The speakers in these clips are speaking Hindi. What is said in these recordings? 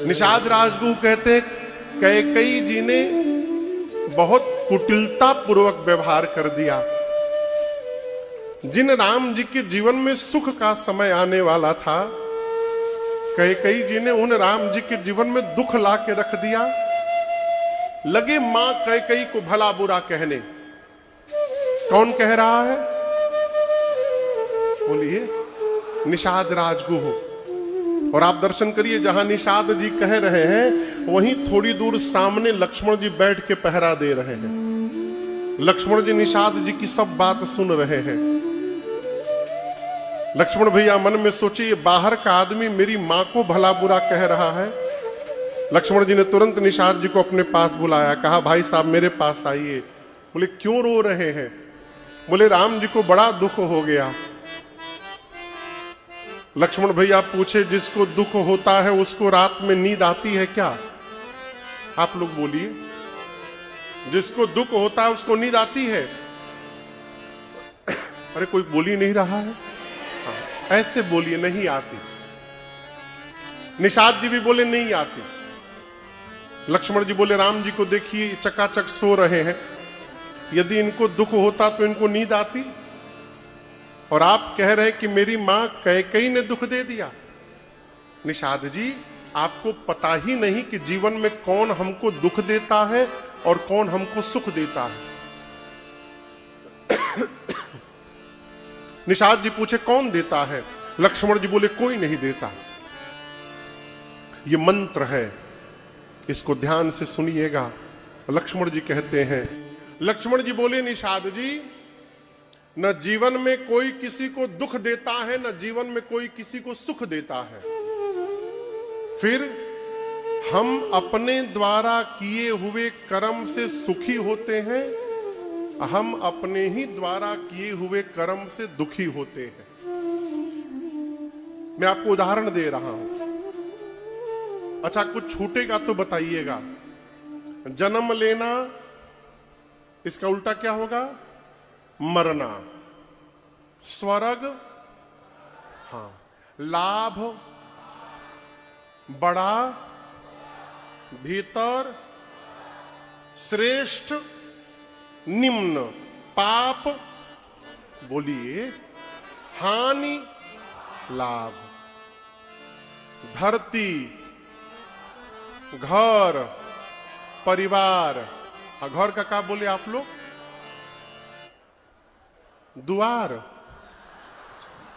निषाद राजगुरु कहते कैकेयी जी ने बहुत कुटिलता पूर्वक व्यवहार कर दिया। जिन राम जी के जीवन में सुख का समय आने वाला था, कैकेयी जी ने उन राम जी के जीवन में दुख ला के रख दिया। लगे मां कैकेयी को भला बुरा कहने। कौन कह रहा है? बोलिए, निषाद राजगुरु। और आप दर्शन करिए, जहां निषाद जी कह रहे हैं वहीं थोड़ी दूर सामने लक्ष्मण जी बैठ के पहरा दे रहे हैं। लक्ष्मण जी निषाद जी की सब बात सुन रहे हैं। लक्ष्मण भैया मन में सोचे, ये बाहर का आदमी मेरी मां को भला बुरा कह रहा है। लक्ष्मण जी ने तुरंत निषाद जी को अपने पास बुलाया, कहा भाई साहब मेरे पास आइए। बोले क्यों रो रहे हैं? बोले राम जी को बड़ा दुख हो गया। लक्ष्मण भैया पूछे, जिसको दुख होता है उसको रात में नींद आती है क्या? आप लोग बोलिए, जिसको दुख होता है उसको नींद आती है? अरे कोई बोल ही नहीं रहा है। हाँ, ऐसे बोलिए, नहीं आती। निषाद जी भी बोले नहीं आती। लक्ष्मण जी बोले राम जी को देखिए चकाचक सो रहे हैं, यदि इनको दुख होता तो इनको नींद आती, और आप कह रहे हैं कि मेरी मां कैकेयी ने दुख दे दिया। निषाद जी, आपको पता ही नहीं कि जीवन में कौन हमको दुख देता है और कौन हमको सुख देता है। निषाद जी पूछे कौन देता है? लक्ष्मण जी बोले कोई नहीं देता। ये मंत्र है, इसको ध्यान से सुनिएगा। लक्ष्मण जी कहते हैं, लक्ष्मण जी बोले निषाद जी, न जीवन में कोई किसी को दुख देता है, न जीवन में कोई किसी को सुख देता है। फिर हम अपने द्वारा किए हुए कर्म से सुखी होते हैं, हम अपने ही द्वारा किए हुए कर्म से दुखी होते हैं। मैं आपको उदाहरण दे रहा हूं। अच्छा, कुछ छूटेगा तो बताइएगा। जन्म लेना, इसका उल्टा क्या होगा? मरना। स्वर्ग, हाँ। लाभ, बड़ा, भीतर, श्रेष्ठ, निम्न, पाप, बोलिए, हानि, लाभ। धरती, घर, परिवार। घर का क्या बोले आप लोग? द्वार।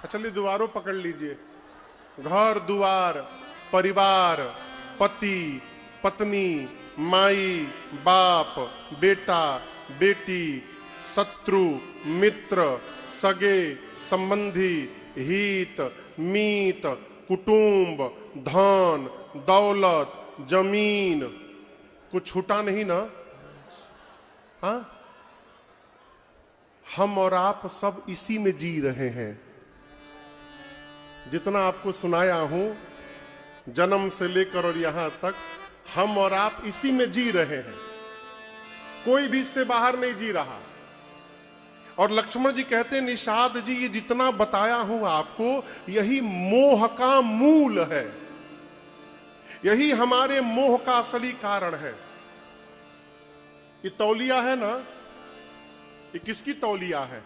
चलिए द्वारों पकड़ लीजिए। घर, द्वार, परिवार, पति, पत्नी, माई, बाप, बेटा, बेटी, शत्रु, मित्र, सगे, संबंधी, हित, मीत, कुटुंब, धन, दौलत, जमीन। कुछ छूटा नहीं ना? हाँ, हम और आप सब इसी में जी रहे हैं। जितना आपको सुनाया हूं, जन्म से लेकर और यहां तक, हम और आप इसी में जी रहे हैं। कोई भी इससे बाहर नहीं जी रहा। और लक्ष्मण जी कहते हैं, निषाद जी, ये जितना बताया हूं आपको, यही मोह का मूल है। यही हमारे मोह का असली कारण है। ये तौलिया है ना, ये किसकी तौलिया है?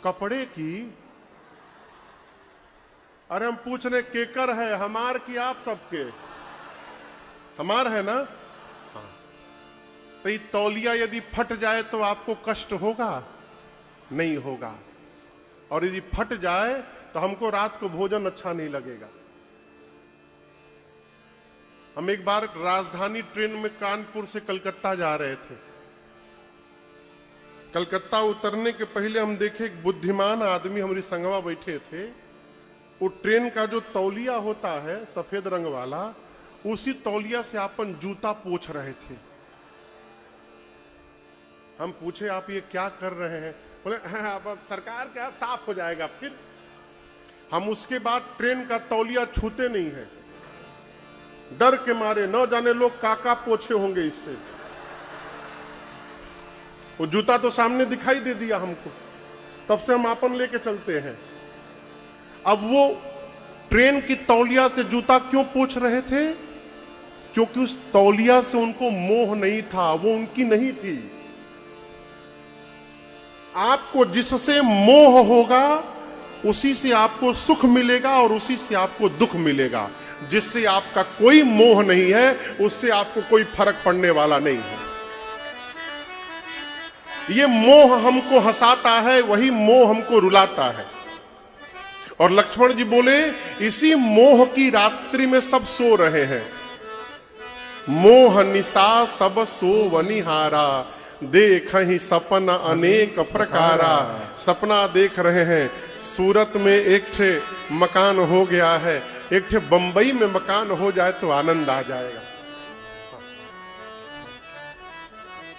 कपड़े की। अरे हम पूछ रहे केकर है, हमार की आप सबके? हमार है ना? हाँ। तो ये तौलिया यदि फट जाए तो आपको कष्ट होगा? नहीं होगा। और यदि फट जाए तो हमको रात को भोजन अच्छा नहीं लगेगा। हम एक बार राजधानी ट्रेन में कानपुर से कलकत्ता जा रहे थे। कलकत्ता उतरने के पहले हम देखे एक बुद्धिमान आदमी हमारी संगवा बैठे थे। वो ट्रेन का जो तौलिया होता है सफेद रंग वाला, उसी तौलिया से अपन जूता पोंछ रहे थे। हम पूछे आप ये क्या कर रहे हैं? बोले हाँ, अब सरकार क्या साफ हो जाएगा। फिर हम उसके बाद ट्रेन का तौलिया छूते नहीं है, डर के मारे। न जाने लोग काका पोछे होंगे इससे। वो जूता तो सामने दिखाई दे दिया हमको, तब से हम आपन लेके चलते हैं। अब वो ट्रेन की तौलिया से जूता क्यों पूछ रहे थे? क्योंकि उस तौलिया से उनको मोह नहीं था, वो उनकी नहीं थी। आपको जिससे मोह होगा उसी से आपको सुख मिलेगा और उसी से आपको दुख मिलेगा। जिससे आपका कोई मोह नहीं है उससे आपको कोई फर्क पड़ने वाला नहीं है। ये मोह हमको हंसाता है, वही मोह हमको रुलाता है। और लक्ष्मण जी बोले इसी मोह की रात्रि में सब सो रहे हैं। मोह निशा सब सो वनिहारा, देख ही सपन अनेक प्रकारा। सपना देख रहे हैं, सूरत में एक ठे मकान हो गया है, एक ठे बंबई में मकान हो जाए तो आनंद आ जाएगा।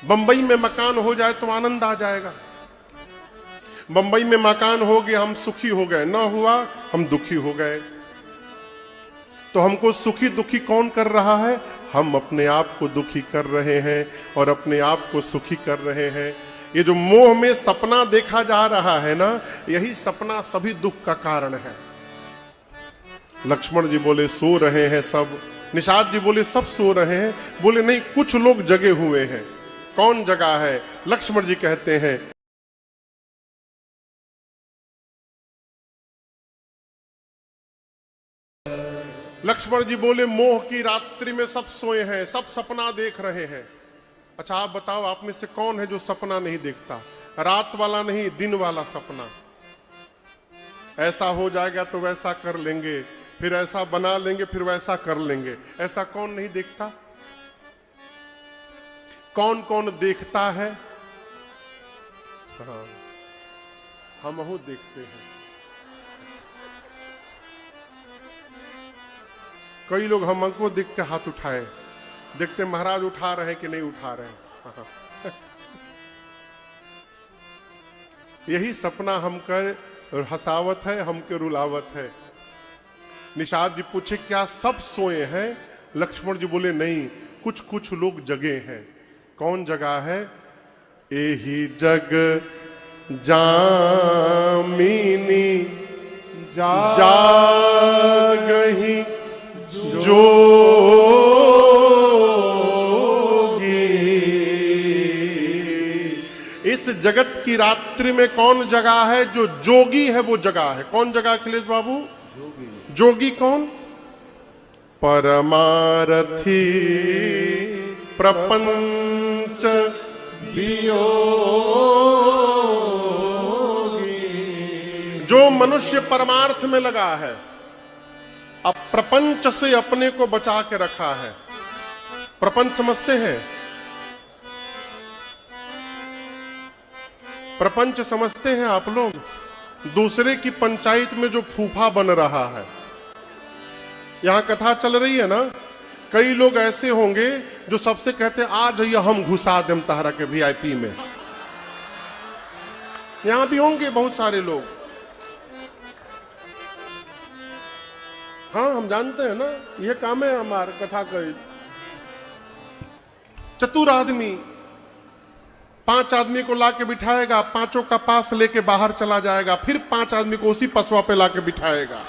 बंबई में मकान हो जाए तो आनंद आ जाएगा। बंबई में मकान हो गया, हम सुखी हो गए, ना हुआ हम दुखी हो गए। तो हमको सुखी दुखी कौन कर रहा है? हम अपने आप को दुखी कर रहे हैं और अपने आप को सुखी कर रहे हैं। ये जो मोह में सपना देखा जा रहा है ना, यही सपना सभी दुख का कारण है। लक्ष्मण जी बोले सो रहे हैं सब। निषाद जी बोले सब सो रहे हैं। बोले नहीं, कुछ लोग जगे हुए हैं। कौन जगा है? लक्ष्मण जी कहते हैं लक्ष्मण जी बोले मोह की रात्रि में सब सोए हैं, सब सपना देख रहे हैं। अच्छा आप बताओ, आप में से कौन है जो सपना नहीं देखता? रात वाला नहीं, दिन वाला सपना। ऐसा हो जाएगा तो वैसा कर लेंगे, फिर ऐसा बना लेंगे, फिर वैसा कर लेंगे। ऐसा कौन नहीं देखता? कौन कौन देखता है? हाँ, हम देखते हैं। कई लोग हमको देख के हाथ उठाए, देखते महाराज उठा रहे हैं कि नहीं उठा रहे हैं। यही सपना हमकर हसावत है, हमके रुलावत है। निषाद जी पूछे क्या सब सोए हैं? लक्ष्मण जी बोले नहीं, कुछ कुछ लोग जगे हैं। कौन जगा है? एही जग जामिनी जागही जोगी। इस जगत की रात्रि में कौन जगा है? जो जोगी है वो जगा है। कौन जगा अखिलेश बाबू? जोगी। जोगी कौन? परमारथी प्रपंच वियोगी। जो मनुष्य परमार्थ में लगा है, अब प्रपंच से अपने को बचा के रखा है। प्रपंच समझते हैं? प्रपंच समझते हैं आप लोग? दूसरे की पंचायत में जो फूफा बन रहा है। यहां कथा चल रही है ना, कई लोग ऐसे होंगे जो सबसे कहते हैं आ जाइए हम घुसा दें तहरा के वीआईपी में। यहां भी होंगे बहुत सारे लोग। हाँ हम जानते हैं ना, यह काम है हमारे कथा का। चतुर आदमी 5 आदमी को लाके बिठाएगा, पांचों का पास लेके बाहर चला जाएगा, फिर 5 आदमी को उसी पसवा पे लाके बिठाएगा।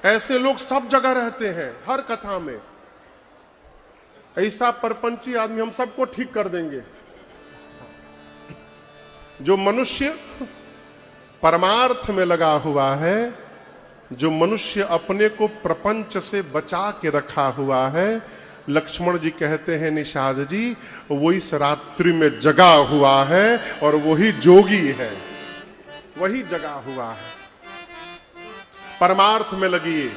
ऐसे लोग सब जगह रहते हैं, हर कथा में। ऐसा परपंची आदमी हम सबको ठीक कर देंगे। जो मनुष्य परमार्थ में लगा हुआ है, जो मनुष्य अपने को प्रपंच से बचा के रखा हुआ है, लक्ष्मण जी कहते हैं निषाद जी, वो इस रात्रि में जगा हुआ है और वही जोगी है, वही जगा हुआ है। परमार्थ में लगिए।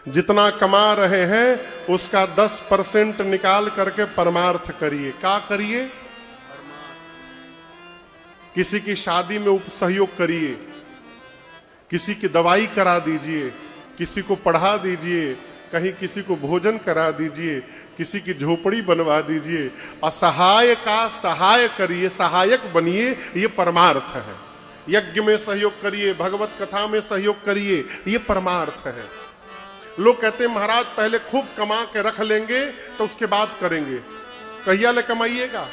जितना कमा रहे हैं उसका 10% निकाल करके परमार्थ करिए। क्या करिए? किसी की शादी में सहयोग करिए, किसी की दवाई करा दीजिए, किसी को पढ़ा दीजिए, कहीं किसी को भोजन करा दीजिए, किसी की झोपड़ी बनवा दीजिए। असहाय का सहाय करिए, सहायक बनिए, ये परमार्थ है। यज्ञ में सहयोग करिए, भगवत कथा में सहयोग करिए, ये परमार्थ है। लोग कहते हैं महाराज पहले खूब कमा के रख लेंगे तो उसके बाद करेंगे। कहिया ले कमाइएगा?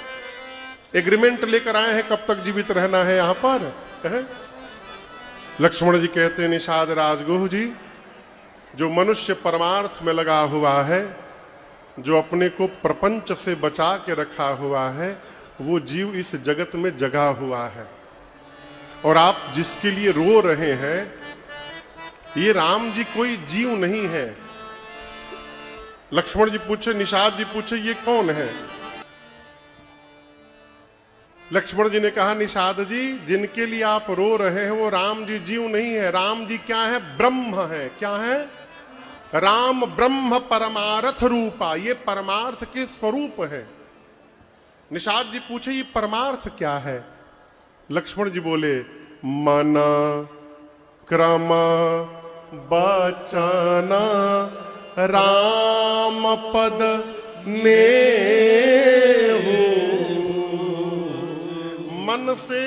एग्रीमेंट लेकर आए हैं कब तक जीवित रहना है यहां पर है? लक्ष्मण जी कहते हैं, निषाद राजगुह जी, जो मनुष्य परमार्थ में लगा हुआ है, जो अपने को प्रपंच से बचा के रखा हुआ है, वो जीव इस जगत में जगा हुआ है। और आप जिसके लिए रो रहे हैं, ये राम जी कोई जीव नहीं है। लक्ष्मण जी पूछे, निषाद जी पूछे, ये कौन है? लक्ष्मण जी ने कहा, निषाद जी, जिनके लिए आप रो रहे हैं वो राम जी जीव नहीं है। राम जी क्या है? ब्रह्म है। क्या है? राम ब्रह्म परमार्थ रूपा, ये परमार्थ के स्वरूप है। निषाद जी पूछे, ये परमार्थ क्या है? लक्ष्मण जी बोले, मन क्रम बचन राम पद नेहु। मन से,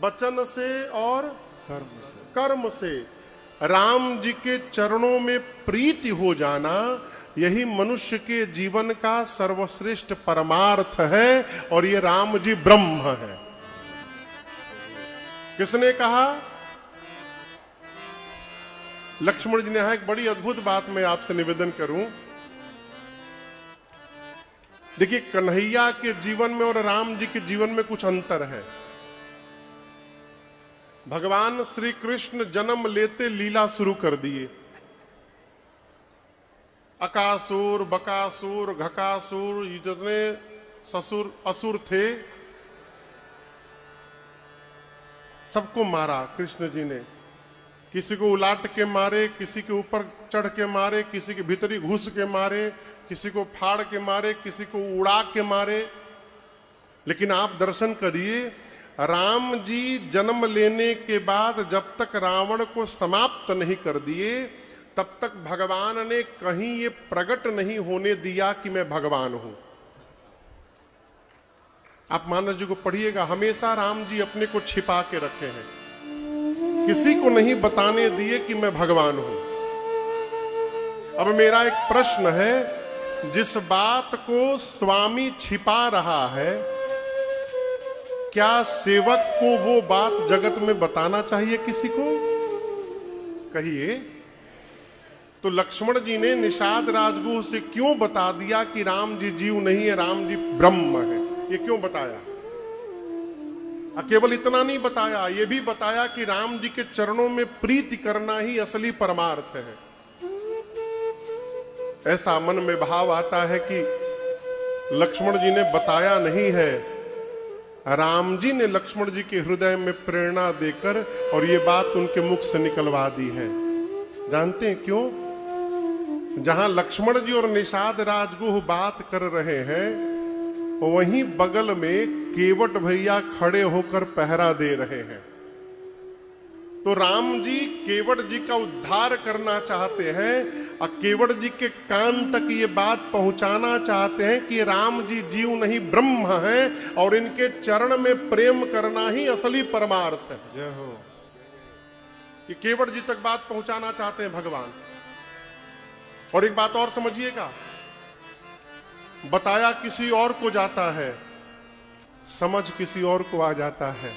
वचन से और कर्म से राम जी के चरणों में प्रीति हो जाना, यही मनुष्य के जीवन का सर्वश्रेष्ठ परमार्थ है। और ये राम जी ब्रह्म है। किसने कहा? लक्ष्मण जी ने कहा, एक बड़ी अद्भुत बात मैं आपसे निवेदन करूं। देखिए, कन्हैया के जीवन में और राम जी के जीवन में कुछ अंतर है। भगवान श्री कृष्ण जन्म लेते लीला शुरू कर दिए। अकासुर, बकासुर, घकासुर, ये जितने ससुर असुर थे, सबको मारा कृष्ण जी ने। किसी को उलाट के मारे, किसी के ऊपर चढ़ के मारे, किसी के भीतरी घुस के मारे, किसी को फाड़ के मारे, किसी को उड़ा के मारे। लेकिन आप दर्शन करिए, राम जी जन्म लेने के बाद जब तक रावण को समाप्त नहीं कर दिए, तब तक भगवान ने कहीं ये प्रकट नहीं होने दिया कि मैं भगवान हूं। आप मानस जी को पढ़िएगा, हमेशा राम जी अपने को छिपा के रखे हैं, किसी को नहीं बताने दिए कि मैं भगवान हूं। अब मेरा एक प्रश्न है, जिस बात को स्वामी छिपा रहा है, क्या सेवक को वो बात जगत में बताना चाहिए किसी को? कहिए। तो लक्ष्मण जी ने निषाद राजगुह से क्यों बता दिया कि राम जी जीव नहीं है, राम जी ब्रह्म है? ये क्यों बताया? केवल इतना नहीं बताया, ये भी बताया कि राम जी के चरणों में प्रीति करना ही असली परमार्थ है। ऐसा मन में भाव आता है कि लक्ष्मण जी ने बताया नहीं है, राम जी ने लक्ष्मण जी के हृदय में प्रेरणा देकर और ये बात उनके मुख से निकलवा दी है। जानते हैं क्यों? जहां लक्ष्मण जी और निषाद राजगुह बात कर रहे हैं, वहीं बगल में केवट भैया खड़े होकर पहरा दे रहे हैं। तो राम जी केवट जी का उद्धार करना चाहते हैं और केवट जी के कान तक ये बात पहुंचाना चाहते हैं कि राम जी जीव नहीं ब्रह्म हैं और इनके चरण में प्रेम करना ही असली परमार्थ है। जय हो। ये केवट जी तक बात पहुंचाना चाहते हैं भगवान। और एक बात और समझिएगा, बताया किसी और को जाता है, समझ किसी और को आ जाता है।